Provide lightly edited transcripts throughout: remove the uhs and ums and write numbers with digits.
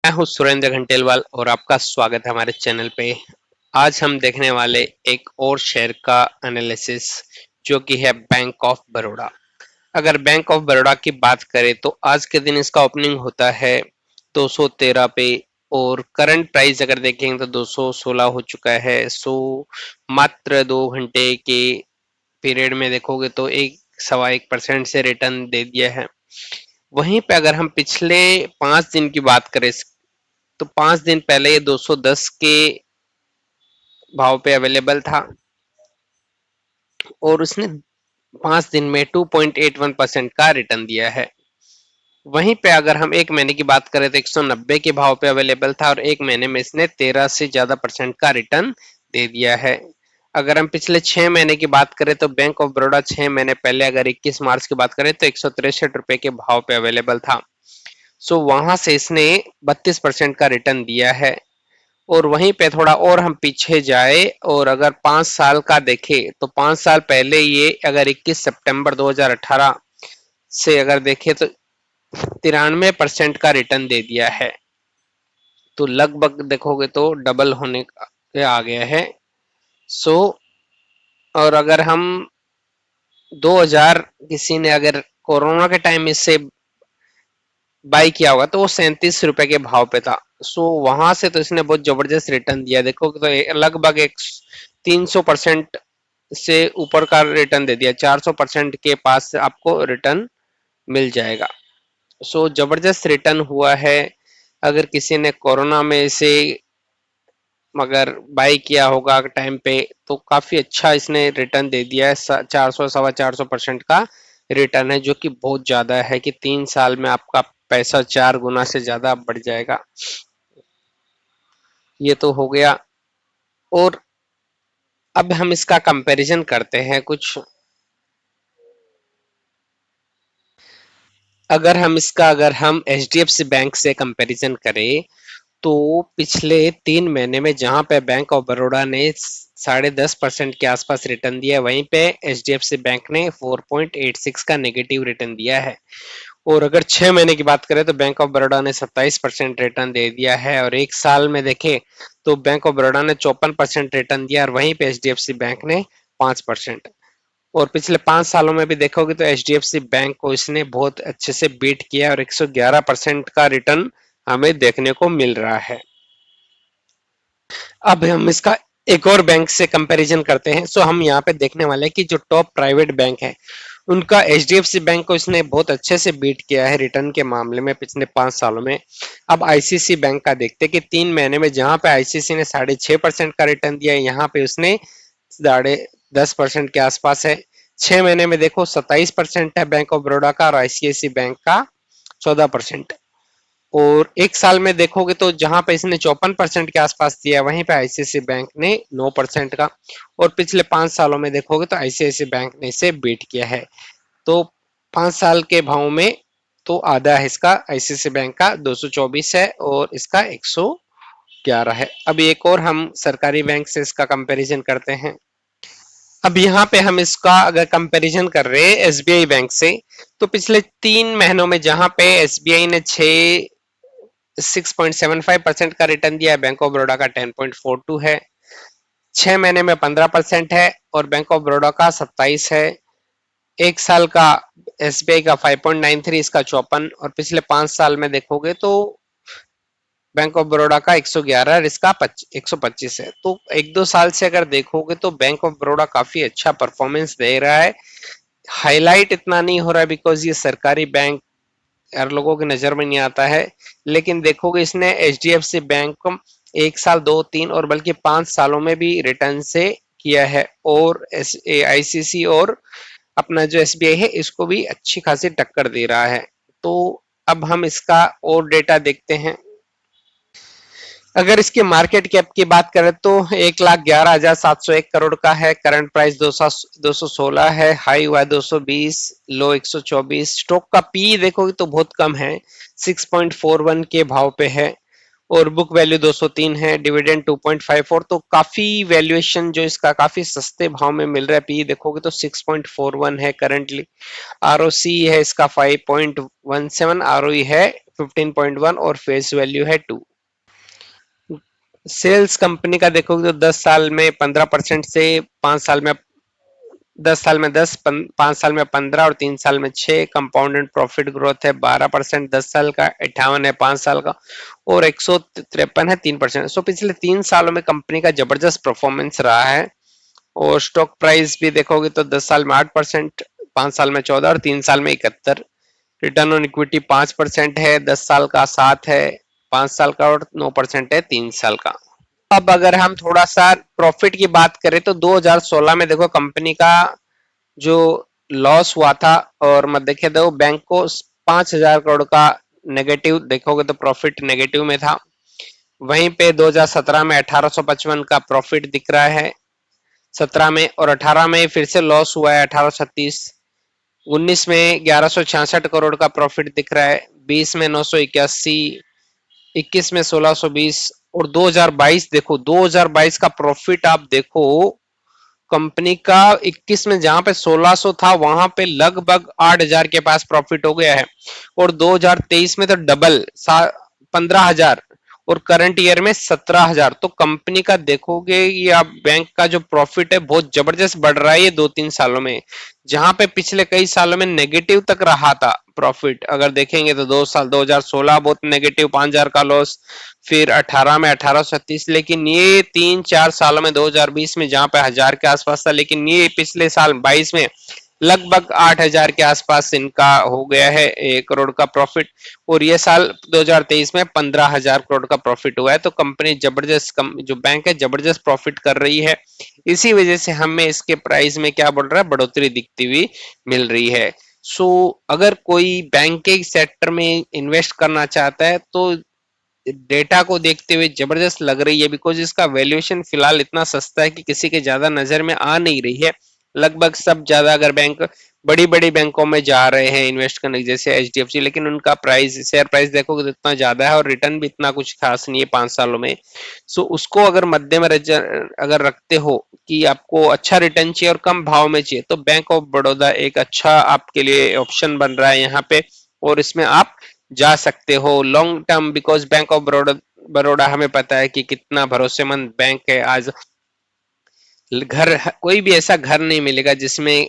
मैं हूं सुरेंद्र घंटेलवाल और आपका स्वागत है हमारे चैनल पे। आज हम देखने वाले एक और शेयर का एनालिसिस जो कि है बैंक ऑफ बड़ौदा। अगर बैंक ऑफ बड़ौदा की बात करें तो आज के दिन इसका ओपनिंग होता है 213 पे और करंट प्राइस अगर देखेंगे तो 216 हो चुका है। सो मात्र 2 घंटे के पीरियड में देखोगे तो 1.25% से रिटर्न दे दिया है। वहीं पे अगर हम पिछले 5 दिन की बात करें तो 5 दिन पहले ये 210 के भाव पे अवेलेबल था और उसने 5 दिन में 2.81% का रिटर्न दिया है। वहीं पे अगर हम एक महीने की बात करें तो 190 के भाव पे अवेलेबल था और एक महीने में इसने 13 से ज्यादा परसेंट का रिटर्न दे दिया है। अगर हम पिछले 6 महीने की बात करें तो बैंक ऑफ बड़ौदा 6 महीने पहले अगर 21 मार्च की बात करें तो 163 रुपए के भाव पे अवेलेबल था। सो वहां से इसने 32% का रिटर्न दिया है। और वहीं पे थोड़ा और हम पीछे जाए और अगर 5 साल का देखे तो 5 साल पहले ये अगर 21 सितंबर 2018 से अगर देखे तो 93% का रिटर्न दे दिया है। तो लगभग देखोगे तो डबल होने के आ गया है। सो और अगर हम 2000 किसी ने अगर कोरोना के टाइम इससे बाई किया होगा तो वो 37 रुपए के भाव पे था। सो वहां से तो इसने बहुत जबरदस्त रिटर्न दिया। देखो तो लगभग एक 300% से ऊपर का रिटर्न दे दिया। 400% के पास आपको रिटर्न मिल जाएगा। सो जबरदस्त रिटर्न हुआ है। अगर किसी ने कोरोना में से मगर बाई किया होगा टाइम पे तो काफी अच्छा इसने रिटर्न दे दिया है। 400 4.25% का रिटर्न है जो कि बहुत ज्यादा है कि 3 साल में आपका पैसा 4 गुना से ज्यादा बढ़ जाएगा। ये तो हो गया। और अब हम इसका कंपैरिजन करते हैं कुछ। अगर हम एचडीएफसी बैंक से कंपैरिजन करें तो पिछले 3 महीने में जहां पे बैंक ऑफ बड़ौदा ने 10.5% के आसपास रिटर्न दिया है वहीं पे एचडीएफसी बैंक ने 4.86 का नेगेटिव रिटर्न दिया है। और अगर 6 महीने की बात करें तो बैंक ऑफ बड़ौदा ने 27% रिटर्न दे दिया है और एक साल में देखें तो बैंक ऑफ बड़ौदा ने 54% रिटर्न दिया और वहीं पे एचडीएफसी बैंक ने 5%। और पिछले 5 सालों में भी देखोगे तो एचडीएफसी बैंक को इसने बहुत अच्छे से बीट किया और 111% का रिटर्न हमें देखने को मिल रहा है। अब हम इसका एक और बैंक से कंपैरिजन करते हैं। सो हम यहाँ पे देखने वाले हैं कि जो टॉप प्राइवेट बैंक है उनका एचडीएफसी बैंक को इसने बहुत अच्छे से बीट किया है रिटर्न के मामले में पिछले 5 सालों में। अब आईसीसी बैंक का देखते हैं कि 3 महीने में जहां पे आईसीसी ने 6.5% का रिटर्न दिया है यहाँ पे उसने 10.5% के आसपास है। 6 महीने में देखो 27% है बैंक ऑफ बड़ौदा का और आईसीआईसी बैंक का 14%। और एक साल में देखोगे तो जहां पे इसने 54% के आसपास दिया वहीं पे आईसीआईसी बैंक ने 9% का। और पिछले 5 सालों में देखोगे तो आईसीआईसी बैंक ने इसे बीट किया है। तो 5 साल के भाव में तो आधा है इसका आईसीआईसी बैंक का 224 है और इसका 111 है। अब एक और हम सरकारी बैंक से इसका कंपैरिजन करते हैं। अब यहाँ पे हम इसका अगर कंपैरिजन कर रहे हैं एसबीआई बैंक से तो पिछले 3 महीनों में जहां पे एसबीआई ने 6.75% का रिटर्न दिया है बैंक ऑफ बड़ौदा का 10.42 है। 6 महीने में 15% है और बैंक ऑफ बड़ौदा का 27 है। एक साल का एसबीआई का 5.93 इसका 54 और पिछले 5 साल में देखोगे तो बैंक ऑफ बड़ौदा का 111 और इसका 125 है। तो 1-2 साल से अगर देखोगे तो बैंक ऑफ बड़ौदा काफी अच्छा परफॉर्मेंस दे रहा है। हाईलाइट इतना नहीं हो रहा है बिकॉज ये सरकारी बैंक हर लोगों की नजर में नहीं आता है। लेकिन देखोगे इसने एचडीएफसी बैंक को 1 साल 2 3 और बल्कि 5 सालों में भी रिटर्न से किया है और आईसीसी और अपना जो एसबीआई है इसको भी अच्छी खासी टक्कर दे रहा है। तो अब हम इसका और डेटा देखते हैं। अगर इसके मार्केट कैप की बात करें तो 1,11,701 करोड़ का है। करंट प्राइस 216 है। हाई हुआ 220, लो 124। स्टॉक का पी देखोगे तो बहुत कम है, 6.41 के भाव पे है और बुक वैल्यू 203 है। डिविडेंड 2.54। तो काफी वैल्यूएशन जो इसका काफी सस्ते भाव में मिल रहा है। पी देखोगे तो 6.41 है करंटली। आरओसी है इसका 5.17, आरओई है 15.1 और फेस वैल्यू है 2। सेल्स कंपनी का देखोगे तो 10 साल में 15% से 5 साल में 10 साल में 10, 5 साल में 15 और 3 साल में 6। कंपाउंडेड प्रॉफिट ग्रोथ है 12% 10 साल का, 58 है 5 साल का और 153 है 3%। सो पिछले 3 सालों में कंपनी का जबरदस्त परफॉर्मेंस रहा है। और स्टॉक प्राइस भी देखोगे तो 10 साल में 8%, 5 साल में 14 और 3 साल में 71। रिटर्न ऑन इक्विटी 5% है, 10 साल का 7 है, 5 साल का और 9% है 3 साल का। अब अगर हम थोड़ा सा प्रॉफिट की बात करें तो 2016 में देखो कंपनी का जो लॉस हुआ था और मैं देखे तो बैंक को 5,000 करोड़ का नेगेटिव देखोगे तो प्रॉफिट नेगेटिव में था। वहीं पे 2017 में 1855 का प्रॉफिट दिख रहा है 17 में, और 18 में फिर से लॉस हुआ है 1836। 19 में 1166 करोड़ का प्रॉफिट दिख रहा है, 20 में 981, 21 में 1620 और 2022 देखो 2022 का प्रॉफिट आप देखो कंपनी का 21 में जहां पे 1600 था वहां पे लगभग 8000 के पास प्रॉफिट हो गया है। और 2023 में तो डबल 15,000 और करंट ईयर में 17,000। तो कंपनी का देखोगे या बैंक का जो प्रॉफिट है बहुत जबरदस्त बढ़ रहा है ये 2-3 सालों में, जहां पे पिछले कई सालों में नेगेटिव तक रहा था प्रॉफिट। अगर देखेंगे तो 2 साल 2016 बहुत नेगेटिव 5,000 का लॉस, फिर 18 में 1836, लेकिन ये 3-4 सालों में 2020 में जहां पे 1000 के आसपास था, लेकिन ये पिछले साल 22 में लगभग 8,000 के आसपास इनका हो गया है 1 करोड़ का प्रॉफिट। और ये साल 2023 में 15,000 करोड़ का प्रॉफिट हुआ है। तो कंपनी जबरदस्त जो बैंक है जबरदस्त प्रॉफिट कर रही है। इसी वजह से हमें इसके प्राइस में क्या बढ़ रहा है, बढ़ोतरी दिखती हुई मिल रही है। सो अगर कोई बैंकिंग सेक्टर में इन्वेस्ट करना चाहता है तो डेटा को देखते हुए जबरदस्त लग रही है, बिकॉज इसका वैल्यूएशन फिलहाल इतना सस्ता है कि किसी के ज्यादा नजर में आ नहीं रही है। लगभग सब ज्यादा अगर बैंक बड़ी बड़ी बैंकों में जा रहे हैं इन्वेस्ट करने जैसे एचडीएफसी, लेकिन उनका प्राइस शेयर प्राइस देखोगे तो इतना ज्यादा है और रिटर्न भी इतना कुछ खास नहीं है 5 सालों में। सो उसको अगर मध्य में अगर रखते हो कि आपको अच्छा रिटर्न चाहिए और कम भाव में चाहिए तो बैंक ऑफ बड़ौदा एक अच्छा आपके लिए ऑप्शन बन रहा है यहाँ पे। और इसमें आप जा सकते हो long term, because bank of Baroda Baroda हमें पता है कि कितना भरोसेमंद बैंक है। आज घर कोई भी ऐसा घर नहीं मिलेगा जिसमें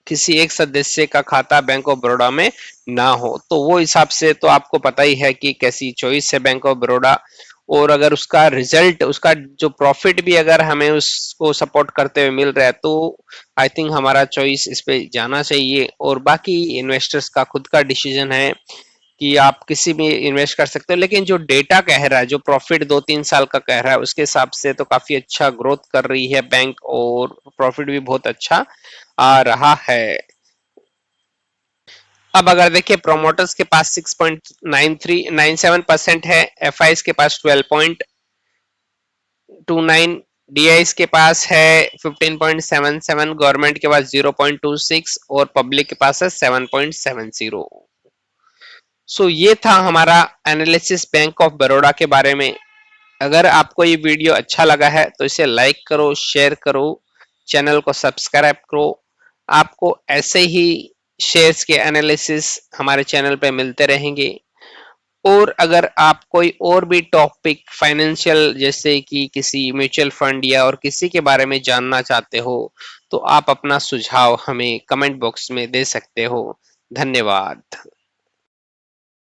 किसी एक सदस्य का खाता बैंक ऑफ बड़ौदा में ना हो। तो वो हिसाब से तो आपको पता ही है कि कैसी चॉइस है बैंक ऑफ बड़ौदा। और अगर उसका रिजल्ट उसका जो प्रॉफिट भी अगर हमें उसको सपोर्ट करते हुए मिल रहा है तो आई थिंक हमारा चॉइस इस पे जाना चाहिए। और बाकी इन्वेस्टर्स का खुद का डिसीजन है कि आप किसी भी इन्वेस्ट कर सकते हो, लेकिन जो डेटा कह रहा है जो प्रॉफिट 2-3 साल का कह रहा है उसके हिसाब से तो काफी अच्छा ग्रोथ कर रही है बैंक और प्रॉफिट भी बहुत अच्छा आ रहा है। अब अगर देखिए प्रोमोटर्स के पास 6.97% है, एफआईज के पास 12.29, डीआईज के पास है 15.77, गवर्नमेंट के पास 0.26 और पब्लिक के पास है 7.70। सो ये था हमारा एनालिसिस बैंक ऑफ बड़ौदा के बारे में। अगर आपको ये वीडियो अच्छा लगा है तो इसे लाइक करो, शेयर करो, चैनल को सब्सक्राइब करो। आपको ऐसे ही शेयर्स के एनालिसिस हमारे चैनल पे मिलते रहेंगे। और अगर आप कोई और भी टॉपिक फाइनेंशियल जैसे कि किसी म्यूचुअल फंड या और किसी के बारे में जानना चाहते हो तो आप अपना सुझाव हमें कमेंट बॉक्स में दे सकते हो। धन्यवाद।